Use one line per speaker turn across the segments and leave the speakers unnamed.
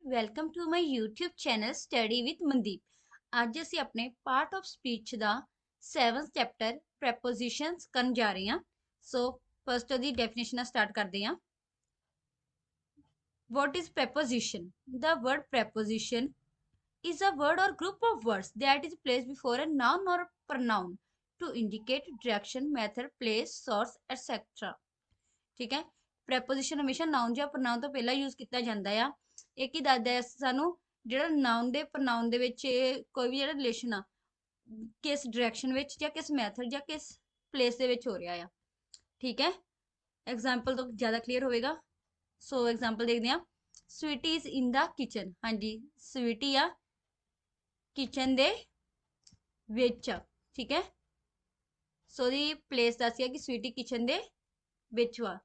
Welcome to my YouTube channel study with Mandeep. ਅੱਜ ਅਸੀਂ ਆਪਣੇ ਪਾਰਟ ਆਫ ਸਪੀਚ ਦਾ 7th ਚੈਪਟਰ ਪ੍ਰੈਪੋਜੀਸ਼ਨਸ ਕਰਨ ਜਾ ਰਹੇ ਹਾਂ। ਸੋ ਫਸਟ ਉਹਦੀ ਡੈਫੀਨੇਸ਼ਨ ਨਾਲ ਸਟਾਰਟ ਕਰਦੇ ਹਾਂ। What is preposition? The word preposition is a word or group of words that is placed before a noun or pronoun to indicate direction, method, place, source, etc. ठीक है। Preposition ਹਮੇਸ਼ਾ ਨਾउन ਜਾਂ ਪ੍ਰੋਨਾउन ਤੋਂ ਪਹਿਲਾਂ use ਕੀਤਾ ਜਾਂਦਾ ਆ। ਇਹ ਕੀ ਦੱਸਦਾ ਹੈ ਸਾਨੂੰ, ਜਿਹੜਾ ਨਾउन ਦੇ ਪ੍ਰੋਨਾउन ਦੇ ਵਿੱਚ ਕੋਈ ਵੀ ਜਿਹੜਾ ਰਿਲੇਸ਼ਨ ਆ ਕਿਸ ਡਾਇਰੈਕਸ਼ਨ ਵਿੱਚ ਜਾਂ ਕਿਸ ਮੈਥਡ ਜਾਂ ਕਿਸ ਪਲੇਸ ਦੇ ਵਿੱਚ ਹੋ ਰਿਹਾ ਆ। ਠੀਕ ਹੈ, ਐਗਜ਼ਾਮਪਲ ਤੋਂ ਜ਼ਿਆਦਾ ਕਲੀਅਰ ਹੋਵੇਗਾ। ਸੋ ਐਗਜ਼ਾਮਪਲ ਦੇਖਦੇ ਹਾਂ। Sweety is in the kitchen. ਹਾਂਜੀ, ਸਵੀਟੀ ਆ ਕਿਚਨ ਦੇ ਵਿੱਚ। ਠੀਕ ਹੈ, ਸੋ ਉਹਦੀ ਪਲੇਸ ਦੱਸਿਆ ਕਿ ਸਵੀਟੀ ਕਿਚਨ ਦੇ ਵਿੱਚ ਵਾ।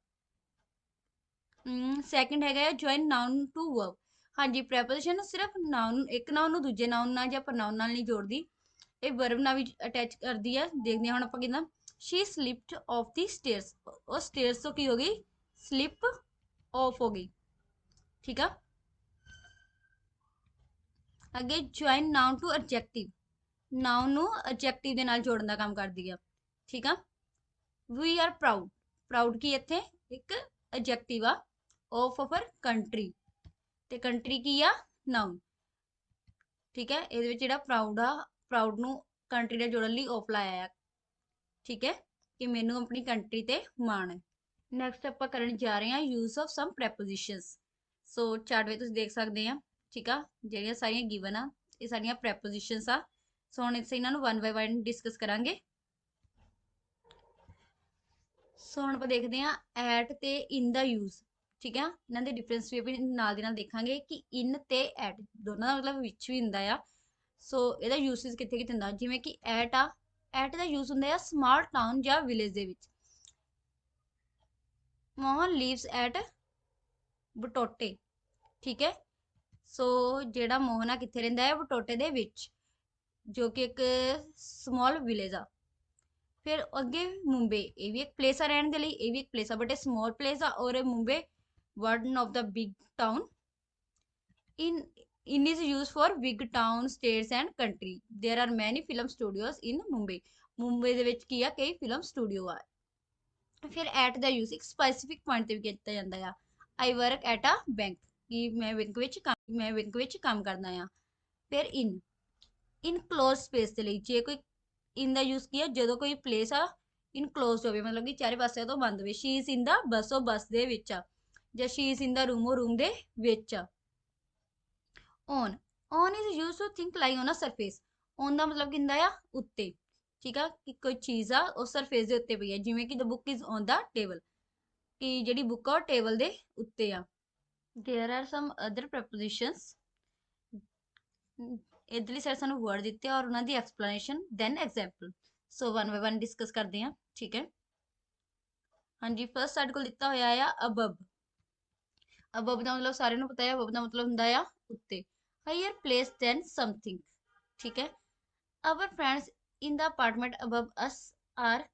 ਸੈਕਿੰਡ ਹੈਗਾ ਜੁਆਇਨ ਨਾउन ਟੂ ਵਰਬ। ਹਾਂਜੀ, ਪ੍ਰੈਪੋਜੀਸ਼ਨ ਸਿਰਫ ਨਾउन ਇੱਕ ਨਾउन ਨੂੰ ਦੂਜੇ ਨਾउन ਨਾਲ ਜਾਂ ਪ੍ਰੋਨਾउन ਨਾਲ ਨਹੀਂ ਜੋੜਦੀ, ਇਹ ਵਰਬ ਨਾਲ ਵੀ ਅਟੈਚ ਕਰਦੀ ਆ। ਦੇਖਦੇ ਹਾਂ ਹੁਣ ਆਪਾਂ ਕਿਦਾਂ। She slipped off the stairs. ਉਹ ਸਟੇਅਰਸ ਤੋਂ ਕੀ ਹੋ ਗਈ? ਸਲਿਪ ਆਫ ਹੋ ਗਈ। ਠੀਕ ਆ। ਅੱਗੇ ਜੁਆਇਨ ਨਾउन ਟੂ ਐਡਜੈਕਟਿਵ। ਨਾउन ਨੂੰ ਐਡਜੈਕਟਿਵ ਦੇ ਨਾਲ ਜੋੜਨ ਦਾ ਕੰਮ ਕਰਦੀ ਆ। ਠੀਕ ਆ। We are proud. ਪ੍ਰਾਊਡ ਕੀ ਇੱਥੇ ਇੱਕ ਐਡਜੈਕਟਿਵ ਆ ਆਫ ਅਵਰ ਕੰਟਰੀ, ਤੇ ਕੰਟਰੀ ਕੀ ਆ? ਨਾउन। ਠੀਕ ਹੈ, ਇਹਦੇ ਵਿੱਚ ਜਿਹੜਾ ਪ੍ਰਾਊਡ ਆ, ਪ੍ਰਾਊਡ ਨੂੰ ਕੰਟਰੀ ਨਾਲ ਜੋੜਨ ਲਈ ਆਫ ਲਾਇਆ ਆ। ਠੀਕ ਹੈ, ਕਿ ਮੈਨੂੰ ਆਪਣੀ ਕੰਟਰੀ ਤੇ ਮਾਣ ਹੈ। ਨੈਕਸਟ ਆਪਾਂ ਕਰਨ ਜਾ ਰਹੇ ਹਾਂ use of some prepositions. So chart ਵਿੱਚ ਤੁਸੀਂ ਦੇਖ ਸਕਦੇ ਆ। ਠੀਕ ਆ, ਜਿਹੜੀਆਂ ਸਾਰੀਆਂ ਗਿਵਨ ਆ ਇਹ ਸਾਡੀਆਂ ਪ੍ਰੈਪੋਜੀਸ਼ਨਸ ਆ। ਸੋ ਹੁਣ ਅਸੀਂ ਇਹਨਾਂ ਨੂੰ ਵਨ ਬਾਈ ਵਨ ਡਿਸਕਸ ਕਰਾਂਗੇ। ਸੋ ਹੁਣ ਆਪਾਂ ਦੇਖਦੇ ਹਾਂ ਐਟ ਤੇ ਇਨ ਦਾ ਯੂਜ਼। ਠੀਕ ਆ, ਇਹਨਾਂ ਦੇ ਡਿਫਰੈਂਸ ਵੀ ਆਪਾਂ ਨਾਲ ਦੀ ਨਾਲ ਦੇਖਾਂਗੇ ਕਿ ਇਨ ਤੇ ਐਟ ਦੋਨਾਂ ਦਾ ਮਤਲਬ ਵਿੱਚ ਵੀ ਹੁੰਦਾ ਆ। ਸੋ ਇਹਦਾ ਯੂਸੇਜ ਕਿੱਥੇ ਕਿੱਥੇ ਹੁੰਦਾ, ਜਿਵੇਂ ਕਿ ਐਟ ਆ, ਐਟ ਦਾ ਯੂਜ਼ ਹੁੰਦਾ ਆ ਸਮਾਲ ਟਾਊਨ ਜਾਂ ਵਿਲੇਜ ਦੇ ਵਿੱਚ। Mohan lives at Batote. ਠੀਕ ਹੈ, ਸੋ ਜਿਹੜਾ ਮੋਹਨ ਆ ਕਿੱਥੇ ਰਹਿੰਦਾ ਹੈ? ਬਟੋਟੇ ਦੇ ਵਿੱਚ, ਜੋ ਕਿ ਇੱਕ ਸਮਾਲ ਵਿਲੇਜ ਆ। ਫਿਰ ਅੱਗੇ ਮੁੰਬਈ, ਇਹ ਵੀ ਇੱਕ ਪਲੇਸ ਆ ਰਹਿਣ ਦੇ ਲਈ, ਇਹ ਵੀ ਇੱਕ ਪਲੇਸ ਆ ਬਟ ਇਹ ਸਮਾਲ ਪਲੇਸ ਆ। ਔਰ Mumbai one of the big town in is used for big town states and country. There are many film studios in Mumbai. Mumbai ਦੇ ਵਿੱਚ ਕੀ ਆ? ਕਈ ਫਿਲਮ ਸਟੂਡੀਓ ਆ। ਫਿਰ ਐਟ ਦਾ ਯੂਜ਼ ਇੱਕ ਸਪੈਸੀਫਿਕ ਪੁਆਇੰਟ ਤੇ ਵੀ ਕੀਤਾ ਜਾਂਦਾ ਆ। I work at a bank, ਕਿ ਮੈਂ ਬੈਂਕ ਵਿੱਚ ਕੰਮ ਕਰਦਾ ਆ। ਫਿਰ ਇਨ ਕਲੋਜ਼ ਸਪੇਸ ਦੇ ਲਈ, ਜੇ ਕੋਈ ਇਨ ਦਾ ਯੂਜ਼ ਕੀ ਆ ਜਦੋਂ ਕੋਈ ਪਲੇਸ ਆ ਇਨਕਲੋਜ਼ਡ ਹੋਵੇ, ਮਤਲਬ ਕਿ ਚਾਰੇ ਪਾਸਿਆਂ ਤੋਂ ਬੰਦ ਹੋਵੇ। ਸ਼ੀ ਇਜ਼ ਇਨ ਦਾ ਬੱਸ, ਉਹ ਬੱਸ ਦੇ ਵਿੱਚ ਆ। ਜਾਂ she is in the room, ਉਹ ਰੂਮ ਦੇ ਵਿੱਚ ਆ। On is use to think lie on a surface. On ਦਾ ਮਤਲਬ ਕੀ ਹੁੰਦਾ ਆ? ਉੱਤੇ। ਠੀਕ ਆ, ਕਿ ਕੋਈ ਚੀਜ਼ ਆ ਉਹ ਸਰਫੇਸ ਦੇ ਉੱਤੇ ਪਈ ਹੈ, ਜਿਵੇਂ ਕਿ the book is on the table, ਕਿ ਜਿਹੜੀ ਬੁੱਕ ਆ ਉਹ ਟੇਬਲ ਦੇ ਉੱਤੇ ਆ। There are some other prepositions. ਇਹਦੇ ਲਈ ਸਰ ਸਾਨੂੰ ਵਰਡ ਦਿੱਤੇ ਔਰ ਉਹਨਾਂ ਦੀ explanation then example. So one by one discuss ਕਰਦੇ ਹਾਂ। ਠੀਕ ਹੈ, ਹਾਂਜੀ, ਫਸਟ ਸਾਡੇ ਕੋਲ ਦਿੱਤਾ ਹੋਇਆ ਆ ਅਬਵ। ਅਬਵ ਦਾ ਮਤਲਬ ਸਾਰਿਆਂ ਨੂੰ ਪਤਾ ਹੈ, ਅਬਵ ਦਾ ਮਤਲਬ ਹੁੰਦਾ ਆ ਉੱਤੇ। Higher place than something. ਠੀਕ ਹੈ, our friends in the apartment above us are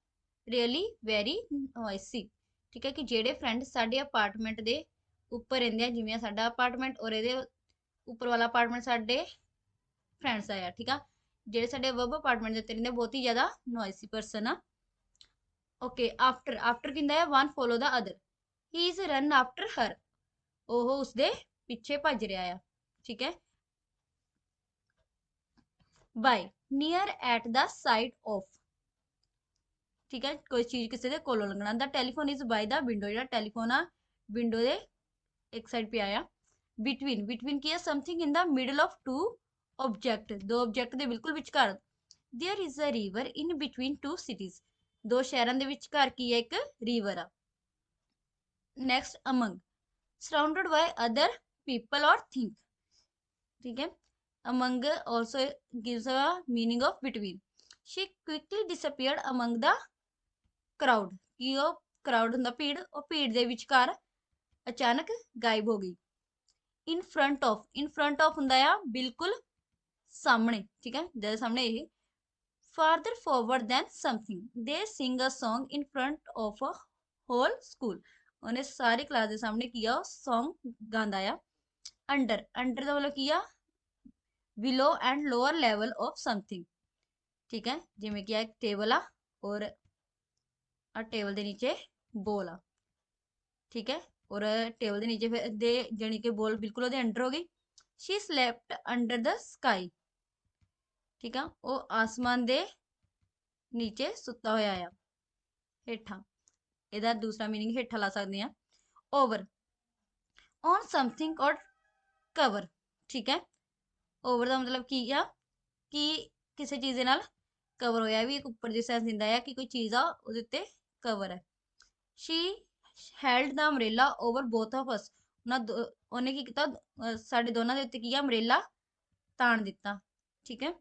really very noisy. ਠੀਕ ਹੈ, ਕਿ ਜਿਹੜੇ ਫਰੈਂਡ ਸਾਡੇ ਅਪਾਰਟਮੈਂਟ ਦੇ ਉੱਪਰ ਰਹਿੰਦੇ ਆ, ਜਿਵੇਂ ਸਾਡਾ ਅਪਾਰਟਮੈਂਟ ਔਰ ਇਹਦੇ ਉੱਪਰ ਵਾਲਾ ਅਪਾਰਟਮੈਂਟ ਸਾਡੇ ਫਰੈਂਡਸ ਆ। ਠੀਕ ਆ, ਜਿਹੜੇ ਸਾਡੇ ਅਬਵ ਅਪਾਰਟਮੈਂਟ ਦੇ ਉੱਤੇ ਰਹਿੰਦੇ ਬਹੁਤ ਹੀ ਜ਼ਿਆਦਾ ਨੋਇਸੀ ਪਰਸਨ ਆ। ਓਕੇ, ਆਫਟਰ, ਆਫਟਰ ਕਿੰਦਾ ਹੈ? One follow the other. He is run after her, ਉਹ ਉਸਦੇ ਪਿੱਛੇ ਭੱਜ ਰਿਹਾ ਆ। ਠੀਕ ਹੈ, by, near at the side of. ਠੀਕ ਹੈ, ਕੋਈ ਚੀਜ਼ ਕਿਸੇ ਦੇ ਕੋਲੋਂ ਲੰਘਣਾ। The telephone is by the window, ਜਿਹੜਾ ਟੈਲੀਫੋਨ ਆ ਵਿੰਡੋ ਦੇ ਇੱਕ ਸਾਈਡ ਪਿਆ ਆ। ਬਿਟਵੀਨ, ਬਿਟਵੀਨ ਕੀ ਹੈ? Something in the middle of two object, ਦੋ ਆਬਜੈਕਟ ਦੇ ਬਿਲਕੁਲ ਵਿਚਕਾਰ। There is a river in between two cities, ਦੋ ਸ਼ਹਿਰਾਂ ਦੇ ਵਿਚਕਾਰ ਕੀ ਹੈ? ਇੱਕ ਰਿਵਰ ਆ। Next among, surrounded by other people or things. ठीक है, among also gives a meaning of between. She quickly disappeared among the crowd, कि ਉਹ crowd ਹੁੰਦਾ ਭੀੜ, ਉਹ ਭੀੜ ਦੇ ਵਿਚਕਾਰ ਅਚਾਨਕ ਗਾਇਬ ਹੋ ਗਈ। in front of, in front of ਹੁੰਦਾ ਆ ਬਿਲਕੁਲ ਸਾਹਮਣੇ। ਠੀਕ ਹੈ, ਜਦ ਸਾਹਮਣੇ ਇਹ। farther forward than something, they sing a song in front of a whole school. ਉਹਨੇ ਸਾਰੀ ਕਲਾਸ ਦੇ ਸਾਹਮਣੇ ਕੀ ਆ? ਉਹ Song ਗਾਉਂਦਾ ਆ। अंडर अंडर का मतलब की आ below and lower level of something. ठीक है, जिमें कि एक टेबल आ और टेबल के नीचे बॉल आ। ठीक है, और टेबल के नीचे दे जानी कि बॉल बिल्कुल ओदे अंडर हो गई। She slept under the sky. ठीक है, वो आसमान दे नीचे सुता होया आ, हेठा। ਇਹਦਾ दूसरा मीनिंग हेठा ला सकते हैं, ओवर ऑन समथिंग और कवर। ठीक है, ओवर का मतलब की आ कि किसी चीज ਦੇ ਨਾਲ कवर होया, भी एक ऊपर जिस सेंस दिंदा है कि कोई चीज आ ਉਹਦੇ ਉੱਤੇ कवर है। She held the umbrella over both of ਅਸ। ਉਹਨੇ ਕੀ ਕੀਤਾ, ਸਾਡੇ ਦੋਨਾਂ ਦੇ ਉੱਤੇ ਕੀ ਆ, ਅਮਰੇਲਾ ਤਾਣ ਦਿੱਤਾ। ਠੀਕ ਹੈ,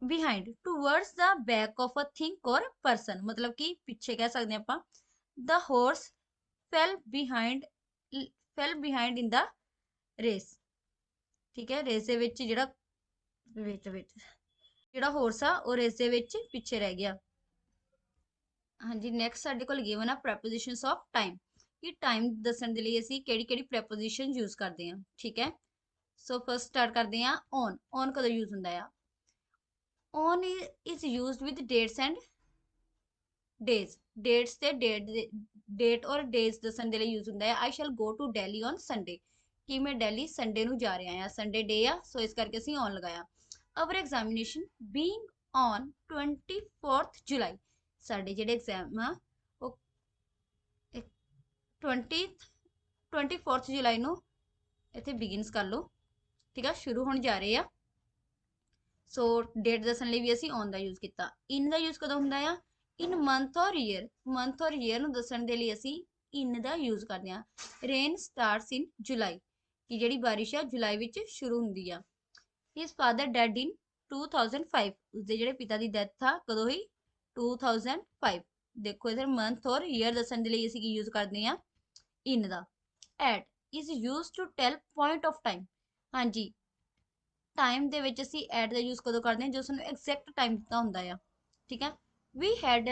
ਬਿਹਾइंड ਟੂਵਰड्स ਦਾ ਬੈਕ ਆਫ ਅ ਥਿੰਕ ਔਰ ਪਰਸਨ, ਮਤਲਬ ਕਿ ਪਿੱਛੇ ਕਹਿ ਸਕਦੇ ਆਪਾਂ। ਦਾ ਹਾਰਸ ਫੈਲ ਬਿਹਾइंड ਇਨ ਦਾ ਰੇਸ। ਠੀਕ ਹੈ, ਰੇਸ ਦੇ ਵਿੱਚ ਜਿਹੜਾ ਵਿੱਚ ਜਿਹੜਾ ਹਾਰਸ ਆ ਉਹ ਰੇਸ ਦੇ ਵਿੱਚ ਪਿੱਛੇ ਰਹਿ ਗਿਆ। ਹਾਂਜੀ, ਨੈਕਸਟ ਸਾਡੇ ਕੋਲ ਗਿਵਨ ਆ ਪ੍ਰੈਪੋਜੀਸ਼ਨਸ ਆਫ ਟਾਈਮ, ਕਿ ਟਾਈਮ ਦੱਸਣ ਦੇ ਲਈ ਅਸੀਂ ਕਿਹੜੀ ਕਿਹੜੀ ਪ੍ਰੈਪੋਜੀਸ਼ਨ ਯੂਜ਼ ਕਰਦੇ ਹਾਂ। ਠੀਕ ਹੈ, ਸੋ ਫਸਟ ਸਟਾਰਟ ਕਰਦੇ ਹਾਂ ਔਨ। ਔਨ ਕਦੋਂ ਯੂਜ਼ ਹੁੰਦਾ ਆ? On is used with dates and days. Dates ਤੇ ਡੇਟ ਔਰ ਡੇਜ਼ ਦੱਸਣ ਦੇ ਲਈ ਯੂਜ਼ ਹੁੰਦਾ ਹੈ। I shall go to Delhi on Sunday, ਕਿ ਮੈਂ ਦਿੱਲੀ ਸੰਡੇ ਨੂੰ ਜਾ ਰਿਹਾ ਆ, ਸੰਡੇ ਡੇ ਆ, ਸੋ ਇਸ ਕਰਕੇ ਅਸੀਂ ਔਨ ਲਗਾਇਆ। ਅਵਰ ਐਗਜ਼ਾਮੀਨੇਸ਼ਨ ਬੀਇੰਗ ਔਨ 24th ਜੁਲਾਈ। ਸਾਡੇ ਜਿਹੜੇ ਐਗਜ਼ਾਮ ਆ ਉਹ 24th ਜੁਲਾਈ ਨੂੰ ਇੱਥੇ ਬਿਗਿਨਸ ਕਰ ਲਓ। ਠੀਕ ਆ, ਸ਼ੁਰੂ ਹੋਣ ਜਾ ਰਹੇ ਆ। ਸੋ ਡੇਟ ਦੱਸਣ ਲਈ ਵੀ ਅਸੀਂ ਔਨ ਦਾ ਯੂਜ਼ ਕੀਤਾ। ਇਨ ਦਾ ਯੂਜ਼ ਕਦੋਂ ਹੁੰਦਾ ਆ? ਇਨ ਮੰਥ ਔਰ ਈਅਰ। ਮੰਥ ਔਰ ਈਅਰ ਨੂੰ ਦੱਸਣ ਦੇ ਲਈ ਅਸੀਂ ਇਨ ਦਾ ਯੂਜ਼ ਕਰਦੇ ਹਾਂ। ਰੇਨ ਸਟਾਰਟਸ ਇਨ ਜੁਲਾਈ, ਕਿ ਜਿਹੜੀ ਬਾਰਿਸ਼ ਆ ਜੁਲਾਈ ਵਿੱਚ ਸ਼ੁਰੂ ਹੁੰਦੀ ਆ। ਹਿਸ ਫਾਦਰ ਡੈਡ ਇਨ 2005। ਉਸਦੇ ਜਿਹੜੇ ਪਿਤਾ ਦੀ ਡੈਥ ਆ ਕਦੋਂ ਹੋਈ? 2005। ਦੇਖੋ ਇਧਰ ਮੰਥ ਔਰ ਈਅਰ ਦੱਸਣ ਦੇ ਲਈ ਅਸੀਂ ਕੀ ਯੂਜ਼ ਕਰਦੇ ਹਾਂ? In the. At is used to tell point of time. ਹਾਂਜੀ, ਟਾਈਮ ਦੇ ਵਿੱਚ ਅਸੀਂ ਐਟ ਦਾ ਯੂਜ਼ ਕਦੋਂ ਕਰਦੇ ਹਾਂ? ਜੋ ਸਾਨੂੰ ਐਗਜ਼ੈਕਟ ਟਾਈਮ ਦਿੱਤਾ ਹੁੰਦਾ ਆ। ਠੀਕ ਹੈ, ਵੀ ਹੈਡ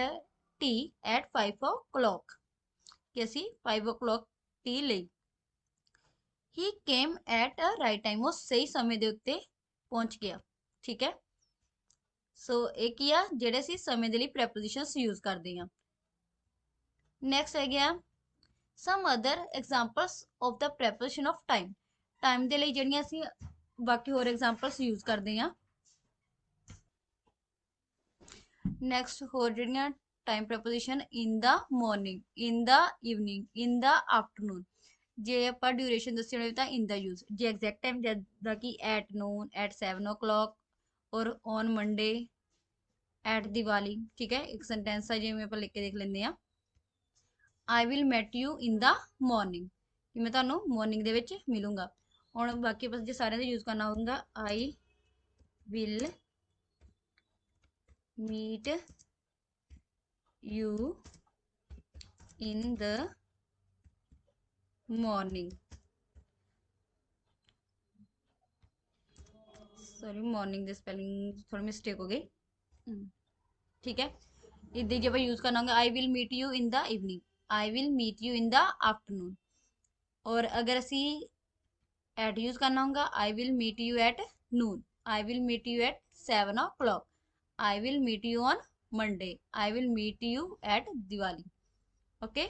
ਟੀ ਐਟ 5 o'clock, ਕਿ ਅਸੀਂ 5 o'clock ਟੀ ਲਈ। He came at a right time, ਉਹ ਸਹੀ ਸਮੇਂ ਦੇ ਉੱਤੇ ਪਹੁੰਚ ਗਿਆ। ਠੀਕ ਹੈ, ਸੋ ਇਹ ਕੀ ਆ, ਜਿਹੜੇ ਅਸੀਂ ਸਮੇਂ ਦੇ ਲਈ ਪ੍ਰੈਪੋਜੀਸ਼ਨਸ ਯੂਜ਼ ਕਰਦੇ ਹਾਂ। ਨੈਕਸਟ ਹੈ ਗਿਆ ਸਮ other examples of the preposition of time. Time ਦੇ ਲਈ ਜਿਹੜੀਆਂ ਅਸੀਂ ਬਾਕੀ ਹੋਰ ਐਗਜ਼ਾਮਪਲਸ ਯੂਜ਼ ਕਰਦੇ ਹਾਂ। ਨੈਕਸਟ ਹੋਰ ਜਿਹੜੀਆਂ time preposition, in the morning, in the evening, in the afternoon. ਜੇ ਆਪਾਂ ਡਿਊਰੇਸ਼ਨ ਦੱਸੀ ਹੋਵੇ ਤਾਂ ਇਨ ਦਾ ਯੂਜ਼। ਜੇ ਐਗਜ਼ੈਕਟ ਟਾਈਮ ਜਿੱਦਾਂ ਕਿ ਐਟ ਨੂਨ, ਐਟ 7 o'clock ਔਰ ਔਨ ਮੰਡੇ, ਐਟ ਦੀਵਾਲੀ। ਠੀਕ ਹੈ, ਇੱਕ ਸੈਂਟੈਂਸ ਆ ਜਿਵੇਂ ਆਪਾਂ ਲਿਖ ਕੇ ਦੇਖ ਲੈਂਦੇ ਆ। I will meet you in the morning, ਕਿ ਮੈਂ ਤੁਹਾਨੂੰ ਮਾਰਨਿੰਗ ਦੇ ਵਿੱਚ ਮਿਲੂੰਗਾ। ਹੁਣ ਬਾਕੀ ਆਪਾਂ ਜੇ ਸਾਰਿਆਂ ਦਾ ਯੂਜ਼ ਕਰਨਾ ਹੋਊਗਾ, I will meet you in the morning। Sorry, morning the spelling ਥੋੜੀ ਮਿਸਟੇਕ ਹੋ ਗਈ। ਠੀਕ ਹੈ, ਇਦਾਂ ਜੇ ਆਪਾਂ ਯੂਜ਼ ਕਰਨਾ ਹੋਗਾ, I will meet you in the evening, I will meet you in the afternoon. ਔਰ ਅਗਰ ਅਸੀਂ ਐਟ ਯੂਜ਼ ਕਰਨਾ ਹੋਗਾ, I will meet you at noon, I will meet you at 7 o'clock, I will meet you on Monday, I will meet you at Diwali। okay,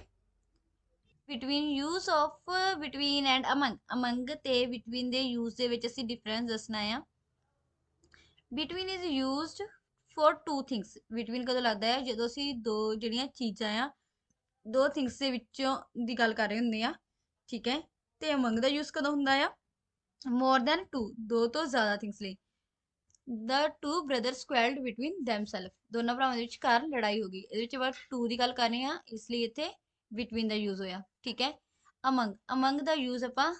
between use of between and among। among ਤੇ between ਦੇ use ਦੇ ਵਿੱਚ ਅਸੀਂ difference ਦੱਸਣਾ ਆ। between is used for two things। between ਕਦੋਂ ਲੱਗਦਾ ਹੈ? ਜਦੋਂ ਅਸੀਂ ਦੋ ਜਿਹੜੀਆਂ ਚੀਜ਼ਾਂ ਆ, ਦੋ things ਦੇ ਵਿੱਚੋਂ ਦੀ ਗੱਲ ਕਰ ਰਹੇ ਹੁੰਦੇ ਆ। ਠੀਕ ਹੈ, ਤੇ among ਦਾ use ਕਦੋਂ ਹੁੰਦਾ ਆ? more than two, ਦੋ ਤੋਂ ਜ਼ਿਆਦਾ things ਲਈ। The two brothers quarreled between themselves। ਦੋਨਾਂ ਭਰਾਵਾਂ ਦੇ ਵਿਚਕਾਰ ਲੜਾਈ ਹੋ ਗਈ। ਇਹਦੇ ਵਿੱਚ ਆਪਾਂ ਟੂ ਦੀ ਗੱਲ ਕਰ ਰਹੇ ਹਾਂ, ਇਸ ਲਈ ਇੱਥੇ between ਦਾ ਯੂਜ਼ ਹੋਇਆ। ਠੀਕ ਹੈ, among, among ਦਾ ਯੂਜ਼ ਆਪਾਂ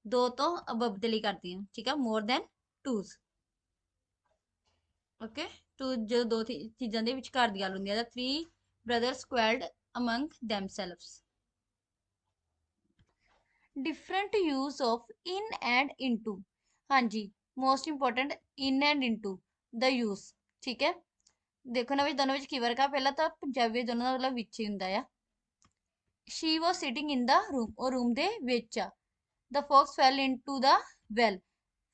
ਦੋ ਤੋਂ above ਦੇ ਲਈ ਕਰਦੇ ਹਾਂ। ਠੀਕ ਹੈ, more than twos। Okay, two ਜਦੋਂ ਦੋ ਚੀਜ਼ਾਂ ਦੇ ਵਿਚਕਾਰ ਦੀ ਗੱਲ ਹੁੰਦੀ ਹੈ। The three brothers quarreled among themselves। different use of in and into। ਹਾਂਜੀ, most important in and into the use. ਠੀਕ ਹੈ, ਦੇਖੋ ਨਾ ਵੀ ਦੋਨੋਂ ਵਿੱਚ ਕੀ ਫਰਕ ਆ। ਪਹਿਲਾਂ ਤਾਂ ਪੰਜਾਬੀ ਦੋਨੋਂ ਦਾ ਮਤਲਬ ਵਿੱਚ ਹੀ ਹੁੰਦਾ ਆ। She was sitting in the room, ਉਹ ਰੂਮ ਦੇ ਵਿੱਚ ਆ। The fox fell into the well,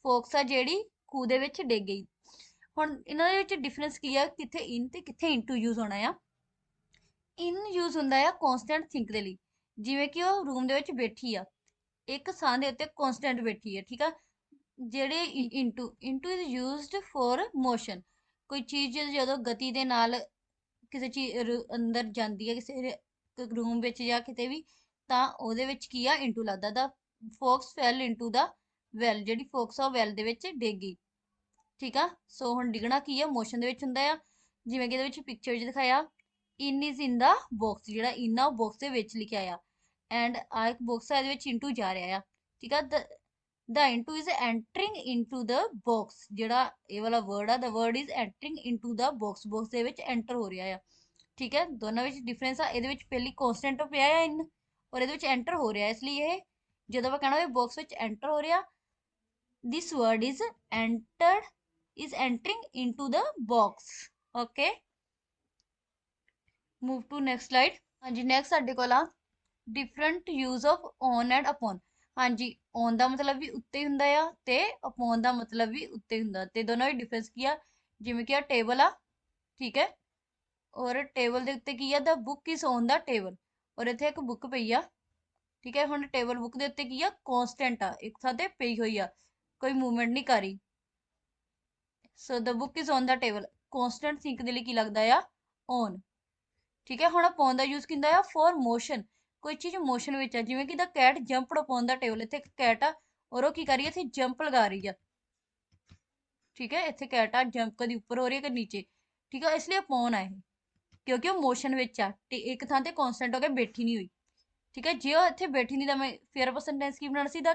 fox ਆ ਜਿਹੜੀ ਖੂਹ ਦੇ ਵਿੱਚ ਡਿੱਗ ਗਈ। ਹੁਣ ਇਹਨਾਂ ਦੇ ਵਿੱਚ ਡਿਫਰੈਂਸ ਕੀ ਆ, ਕਿੱਥੇ ਇਨ ਤੇ ਕਿੱਥੇ ਇਨਟੂ ਯੂਜ਼ ਹੋਣਾ ਆ। ਇਨ ਯੂਜ਼ ਹੁੰਦਾ ਆ ਕਨਸਟੈਂਟ ਥਿੰਕ ਦੇ ਲਈ, ਜਿਵੇਂ ਕਿ ਉਹ ਰੂਮ ਦੇ ਵਿੱਚ ਬੈਠੀ ਆ, ਇੱਕ ਥਾਂ ਦੇ ਉੱਤੇ ਕਨਸਟੈਂਟ ਬੈਠੀ ਆ, ਠੀਕ ਆ। ਜਿਹੜੇ into is used for motion, ਕੋਈ ਚੀਜ਼ ਜਦੋਂ ਗਤੀ ਦੇ ਨਾਲ ਕਿਸੇ ਚੀਜ਼ ਅੰਦਰ ਜਾਂਦੀ ਹੈ ਕਿਸੇ ਰੂਮ ਵਿੱਚ ਜਾਂ ਕਿਤੇ ਵੀ, ਤਾਂ ਉਹਦੇ ਵਿੱਚ ਕੀ ਆ, ਇਨਟੂ ਲੱਗਦਾ। The focus fell into the well, ਜਿਹੜੀ ਫੋਕਸ ਆ ਉਹ ਵੈਲ ਦੇ ਵਿੱਚ ਡਿੱਗ ਗਈ, ਠੀਕ ਆ। ਸੋ ਹੁਣ ਡਿੱਗਣਾ ਕੀ ਆ, ਮੋਸ਼ਨ ਦੇ ਵਿੱਚ ਹੁੰਦਾ ਆ, ਜਿਵੇਂ ਕਿ ਇਹਦੇ ਵਿੱਚ ਪਿਕਚਰ ਵਿੱਚ ਦਿਖਾਇਆ, ਇਨ ਇਜ਼ ਇਨ ਦਾ ਬਾਕਸ, ਜਿਹੜਾ ਇਨ ਆ ਉਹ ਬਾਕਸ ਦੇ ਵਿੱਚ ਲਿਖਿਆ ਆ, ਐਂਡ ਆ ਇੱਕ ਬਾਕਸ ਆ, ਇਹਦੇ ਵਿੱਚ ਇਨਟੂ ਜਾ ਰਿਹਾ ਆ, ਠੀਕ ਆ। the into is entering into the box, ਜਿਹੜਾ ਇਹ ਵਾਲਾ ਵਰਡ ਆ, the word is entering into the box, box ਦੇ ਵਿੱਚ ਐਂਟਰ ਹੋ ਰਿਹਾ ਆ, ਠੀਕ ਹੈ। ਦੋਨਾਂ ਵਿੱਚ ਡਿਫਰੈਂਸ ਆ, ਇਹਦੇ ਵਿੱਚ ਪਹਿਲੀ ਕਨਸਟੈਂਟ ਪਿਆ ਆ ਇਨ, ਔਰ ਇਹਦੇ ਵਿੱਚ ਐਂਟਰ ਹੋ ਰਿਹਾ, ਇਸ ਲਈ ਇਹ ਜਦੋਂ ਆਪਾਂ ਕਹਿਣਾ ਹੋਵੇ ਬਾਕਸ ਵਿੱਚ ਐਂਟਰ ਹੋ ਰਿਹਾ, this word is entered, is entering into the box, okay। move to next slide। ਹਾਂਜੀ ਨੈਕਸਟ ਸਾਡੇ ਕੋਲ ਆ different use of on and upon। ਹਾਂਜੀ on ਦਾ ਮਤਲਬ ਵੀ ਉੱਤੇ ਹੀ ਹੁੰਦਾ ਆ ਤੇ upon ਦਾ ਮਤਲਬ ਵੀ ਉੱਤੇ ਹੁੰਦਾ, ਤੇ ਦੋਨਾਂ ਵਿੱਚ ਡਿਫਰੈਂਸ ਕੀ ਆ, ਜਿਵੇਂ ਕਿ ਆ ਟੇਬਲ ਆ, ਠੀਕ ਹੈ, ਔਰ ਟੇਬਲ ਦੇ ਉੱਤੇ ਕੀ ਆ, the book is on the table, ਔਰ ਇੱਥੇ ਇੱਕ ਬੁੱਕ ਪਈ ਆ, ਠੀਕ ਹੈ। ਹੁਣ ਟੇਬਲ ਬੁੱਕ ਦੇ ਉੱਤੇ ਕੀ ਆ, ਕਨਸਟੈਂਟ ਆ, ਇੱਕ ਥਾਂ ਤੇ ਪਈ ਹੋਈ ਆ, ਕੋਈ ਮੂਵਮੈਂਟ ਨਹੀਂ ਕਰ ਰਹੀ। So the book is on the table, constant thing ਦੇ ਲਈ ਕੀ ਲੱਗਦਾ ਆ, ਔਨ, ਠੀਕ ਹੈ। ਹੁਣ ਅਪੋਨ ਦਾ ਯੂਜ਼ ਕਿੰਦਾ ਆ, ਫॉर ਮੋਸ਼ਨ, ਕੋਈ ਚੀਜ਼ ਮੋਸ਼ਨ ਵਿੱਚ ਆ, ਜਿਵੇਂ ਕਿ ਦਾ ਕੈਟ ਜੰਪਡ ਅਪੋਨ ਦਾ ਟੇਬਲ, ਇੱਥੇ ਇੱਕ ਕੈਟ ਆ ਔਰ ਉਹ ਕੀ ਕਰ ਰਹੀ ਹੈ, ਇੱਥੇ ਜੰਪ ਲਗਾ ਰਹੀ ਆ, ਠੀਕ ਹੈ। ਇੱਥੇ ਕੈਟ ਆ, ਜੰਪ ਕਦੀ ਉੱਪਰ ਹੋ ਰਹੀ ਹੈ ਕਦੀ ਨੀਚੇ, ਠੀਕ ਹੈ, ਇਸ ਲਈ ਅਪੋਨ ਆ ਇਹ, ਕਿਉਂਕਿ ਉਹ ਮੋਸ਼ਨ ਵਿੱਚ ਆ ਤੇ ਇੱਕ ਥਾਂ ਤੇ ਕਨਸਟੈਂਟ ਹੋ ਕੇ ਬੈਠੀ ਨਹੀਂ ਹੋਈ, ਠੀਕ ਹੈ। ਜੇ ਉਹ ਇੱਥੇ ਬੈਠੀ ਨਹੀਂ ਤਾਂ ਮੈਂ ਫਿਰ ਆਪਾਂ ਸੈਂਟੈਂਸ ਕੀ ਬਣਾਉਣਾ ਸੀ, the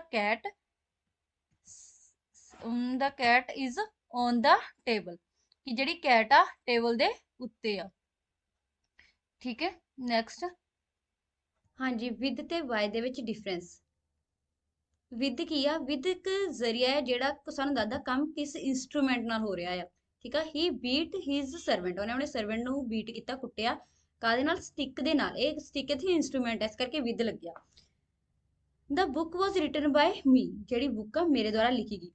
cat is on the table, ਕਿ ਜਿਹੜੀ ਕੈਟ ਆ ਟੇਬਲ ਦੇ ਉੱਤੇ ਆ, ਠੀਕ ਹੈ। ਨੈਕਸਟ ਹਾਂਜੀ ਵਿਦ ਤੇ ਵਾਈ ਦੇ ਵਿੱਚ ਡਿਫਰੈਂਸ। ਵਿਦ ਕੀ ਆ, ਵਿਦ ਇੱਕ ਜ਼ਰੀਆ ਹੈ ਜਿਹੜਾ ਸਾਨੂੰ ਦੱਸਦਾ ਕੰਮ ਕਿਸ ਇੰਸਟਰੂਮੈਂਟ ਨਾਲ ਹੋ ਰਿਹਾ ਆ, ਠੀਕ ਆ। ਹੀ ਬੀਟ ਹਿਜ਼ ਸਰਵੈਂਟ, ਉਹਨੇ ਆਪਣੇ ਸਰਵੈਂਟ ਨੂੰ ਬੀਟ ਕੀਤਾ, ਕੁੱਟਿਆ, ਕਾਹਦੇ ਨਾਲ, ਸਟਿਕ ਦੇ ਨਾਲ, ਇਹ ਸਟਿਕ ਇੱਥੇ ਇੰਸਟਰੂਮੈਂਟ ਹੈ, ਇਸ ਕਰਕੇ ਵਿਦ ਲੱਗਿਆ। ਦਾ ਬੁੱਕ ਵਾਜ਼ ਰਿਟਨ ਬਾਈ ਮੀ, ਜਿਹੜੀ ਬੁੱਕ ਆ ਮੇਰੇ ਦੁਆਰਾ ਲਿਖੀ ਗਈ,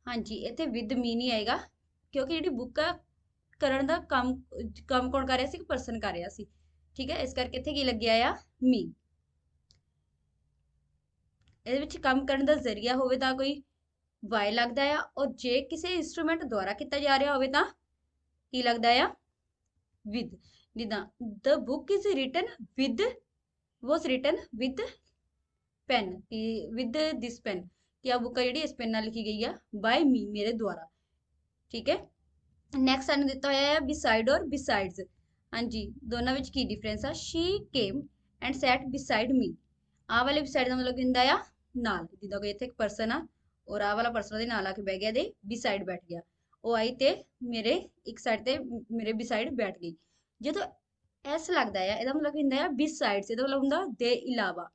ਹਾਂਜੀ ਇੱਥੇ ਵਿਦ ਮੀ ਨਹੀਂ ਆਏਗਾ, ਕਿਉਂਕਿ ਜਿਹੜੀ ਬੁੱਕ ਆ ਕਰਨ ਦਾ ਕੰਮ ਕੌਣ ਕਰ ਰਿਹਾ ਸੀ, ਇੱਕ ਪਰਸਨ ਕਰ ਰਿਹਾ ਸੀ, ਠੀਕ ਹੈ, ਇਸ ਕਰਕੇ ਇੱਥੇ ਕੀ ਲੱਗਿਆ ਆ, ਮੀ। ਇਹਦੇ ਵਿੱਚ ਕੰਮ ਕਰਨ ਦਾ ਜ਼ਰੀਆ ਹੋਵੇ ਤਾਂ ਕੋਈ ਵਾਈ ਲੱਗਦਾ ਆ, ਔਰ ਜੇ ਕਿਸੇ ਇੰਸਟਰੂਮੈਂਟ ਦੁਆਰਾ ਕੀਤਾ ਜਾ ਰਿਹਾ ਹੋਵੇ ਤਾਂ ਕੀ ਲੱਗਦਾ ਆ, ਵਿਦ। ਜਿੱਦਾਂ the book is written with, was written with pen, with this pen, ਕਿ ਆ ਬੁੱਕ ਆ ਜਿਹੜੀ ਇਸ ਪੈਨ ਨਾਲ ਲਿਖੀ ਗਈ ਆ, ਬਾय ਮੀ, ਮੇਰੇ ਦੁਆਰਾ, ਠੀਕ ਹੈ। ਨੈਕਸਟ ਸਾਨੂੰ ਦਿੱਤਾ ਹੋਇਆ ਹੈ ਬਿਸਾਈਡ ਔਰ ਬਿਸਾਈਡਸ। ਹਾਂਜੀ ਦੋਨਾਂ ਵਿੱਚ ਕੀ ਡਿਫਰੈਂਸ ਆ, she came and sat beside me, ਆਹ ਵਾਲੇ ਬਿਸਾਈਡ ਦਾ ਮਤਲਬ ਕੀ ਹੁੰਦਾ ਆ, ਨਾਲ, ਜਿੱਦਾਂ ਕੋਈ ਇੱਥੇ ਇੱਕ ਪਰਸਨ ਆ ਔਰ ਆਹ ਵਾਲਾ ਪਰਸਨ ਉਹਦੇ ਨਾਲ ਆ ਕੇ ਬਹਿ ਗਿਆ, ਦੇ ਬਿਸਾਈਡ ਬੈਠ ਗਿਆ, ਉਹ ਆਈ ਤੇ ਮੇਰੇ ਇੱਕ ਸਾਈਡ ਤੇ ਮੇਰੇ ਬਿਸਾਈਡ ਬੈਠ ਗਈ। ਜਦੋਂ ਐਸ ਲੱਗਦਾ ਆ, ਇਹਦਾ ਮਤਲਬ ਕੀ ਹੁੰਦਾ ਆ, ਬਿਸਾਈਡਸ, ਇਹਦਾ ਮਤਲਬ ਹੁੰਦਾ ਦੇ ਇਲਾਵਾ।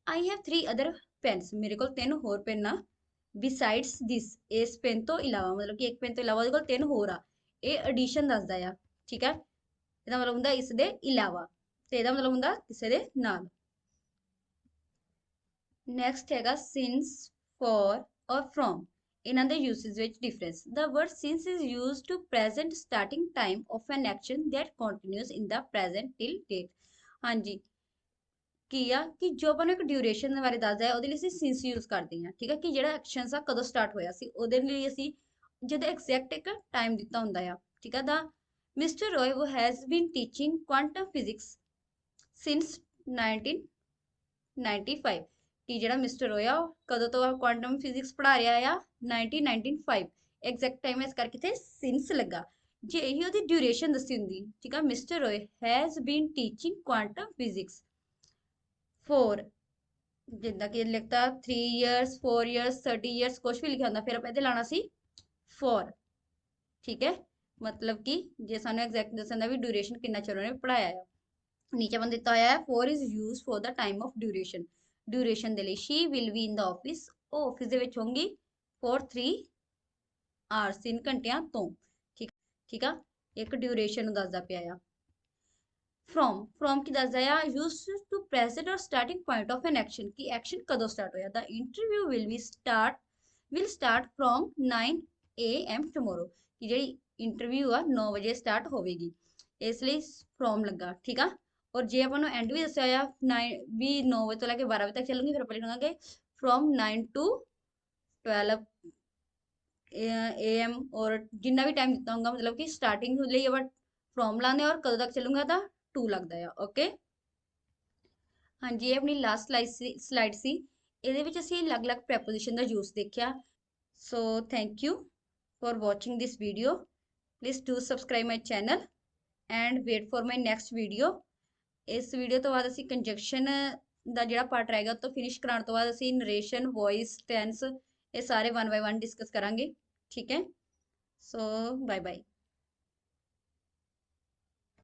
ਆਈ ਹੈਵ 3 ਅਦਰ ਪੈਨਸ, ਮੇਰੇ ਕੋਲ 3 ਹੋਰ ਪੈਨ ਆ, ਬਿਸਾਈਡਸ ਦਿਸ, ਇਸ ਪੈਨ ਤੋਂ ਇਲਾਵਾ, ਮਤਲਬ ਕਿ ਇੱਕ ਪੈਨ ਤੋਂ ਇਲਾਵਾ ਉਹਦੇ ਕੋਲ 3 ਹੋਰ ਆ, ਇਹ ਐਡੀਸ਼ਨ ਦੱਸਦਾ ਆ, ਠੀਕ ਹੈ। ਇਹਦਾ ਮਤਲਬ ਹੁੰਦਾ ਇਸ ਦੇ ਇਲਾਵਾ, ਤੇ ਇਹਦਾ ਮਤਲਬ ਹੁੰਦਾ ਕਿਸੇ ਦੇ ਨਾਲ। ਨੈਕਸਟ ਹੈਗਾ ਸਿੰਸ, ਫॉर ਔਰ ਫਰੋਮ, ਇਹਨਾਂ ਦੇ ਯੂਸੇਜ ਵਿੱਚ difference. The word since is used to present starting time of an action that continues in the present till date. ਹਾਂਜੀ ਕੀ ਆ, ਕਿ ਜੋ ਆਪਾਂ ਨੂੰ ਇੱਕ ਡਿਊਰੇਸ਼ਨ ਦੇ ਬਾਰੇ ਦੱਸਦਾ ਹੈ, ਉਹਦੇ ਲਈ ਅਸੀਂ ਸਿੰਸ ਯੂਜ਼ ਕਰਦੇ ਹਾਂ, ਠੀਕ ਹੈ, ਕਿ ਜਿਹੜਾ ਐਕਸ਼ਨ ਆ ਕਦੋਂ ਸਟਾਰਟ ਹੋਇਆ ਸੀ, ਉਹਦੇ ਲਈ ਅਸੀਂ ਜਦੋਂ ਐਗਜ਼ੈਕਟ ਇੱਕ ਟਾਈਮ ਦਿੱਤਾ ਹੁੰਦਾ ਆ, ਠੀਕ ਹੈ। ਦਾ ਮਿਸਟਰ ਰੋਏ ਵੋ has been teaching quantum physics since 1995, ਕਿ ਜਿਹੜਾ ਮਿਸਟਰ ਰੋਏ ਆ ਉਹ ਕਦੋਂ ਤੋਂ ਕੁਆਂਟਮ ਫਿਜ਼ਿਕਸ ਪੜ੍ਹਾ ਰਿਹਾ ਆ, 1995, ਐਗਜ਼ੈਕਟ ਟਾਈਮ ਇਸ ਕਰਕੇ ਇੱਥੇ ਸਿੰਸ ਲੱਗਾ। ਜੇ ਇਹੀ ਉਹਦੀ ਡਿਊਰੇਸ਼ਨ ਦੱਸੀ ਹੁੰਦੀ, ਠੀਕ ਆ, ਮਿਸਟਰ ਰੋਏ has been teaching quantum physics for, ਜਿੱਦਾਂ ਕਿ ਲਿਖਤਾ 3 ਇਅਰਸ 4 ਇਅਰਸ 30 ਇਅਰਸ ਕੁਝ ਵੀ ਲਿਖਿਆ ਹੁੰਦਾ, ਫਿਰ ਆਪਾਂ ਇਹਦੇ ਲਾਣਾ ਸੀ ਫॉर, ਠੀਕ ਹੈ। ਮਤਲਬ ਕਿ ਜੇ ਸਾਨੂੰ ਐਗਜ਼ੈਕਟ ਦੱਸਣ ਦਾ ਵੀ ਡਿਊਰੇਸ਼ਨ ਕਿੰਨਾ ਚਿਰ ਉਹਨੇ ਪੜਾਇਆ ਆ। ਨੀਚੇ ਬੰਦ ਦਿੱਤਾ ਹੋਇਆ ਹੈ for is used for the time of duration, duration ਦੇ ਲਈ। She will be in the office, ਉਹ ਆਫਿਸ ਦੇ ਵਿੱਚ ਹੋਣਗੀ ਫॉर 3 ਆਵਰਸ, 3 ਘੰਟਿਆਂ ਤੋਂ, ਠੀਕ ਆ, ਇੱਕ ਡਿਊਰੇਸ਼ਨ ਨੂੰ ਦੱਸਦਾ ਪਿਆ ਆ। फ्रॉम की दसदा आ यूज टू प्रेजेंट और starting point of an action कि एक्शन कदों स्टार्ट होया the interview will start from 9 AM tomorrow कि जी इंटरव्यू आ 9 बजे स्टार्ट होगी इसलिए फ्रॉम लगा ठीक है। और जे अपन एंड भी दसिया आ 9 बजे तो लैके 12 बजे तक चलूंगी फिर अपन लिखांगे फ्रॉम 9 to 12 AM और जिन्ना भी टाइम दिता होगा मतलब कि स्टार्टिंग लिए अपन फ्रॉम लाने और कदों तक चलूंगा तो 2 लगता है ओके। हाँ जी ये अपनी लास्ट स्लाइड सी ਇਹਦੇ ਵਿੱਚ ਅਸੀਂ ਅਲੱਗ-ਅਲੱਗ ਪ੍ਰੈਪੋਜੀਸ਼ਨ ਦਾ ਯੂਜ਼ ਦੇਖਿਆ। So thank you for watching this video please do subscribe my channel and wait for my next video. ਇਸ ਵੀਡੀਓ ਤੋਂ ਬਾਅਦ ਅਸੀਂ ਕੰਜੰਕਸ਼ਨ ਦਾ ਜਿਹੜਾ ਪਾਰਟ ਰਹੇਗਾ ਉਹ ਤੋਂ ਫਿਨਿਸ਼ ਕਰਾਉਣ ਤੋਂ ਬਾਅਦ ਅਸੀਂ ਨਰੇਸ਼ਨ ਵੌਇਸ ਟੈਂਸ ਇਹ ਸਾਰੇ 1 ਬਾय 1 ਡਿਸਕਸ ਕਰਾਂਗੇ ਠੀਕ ਹੈ। So bye bye.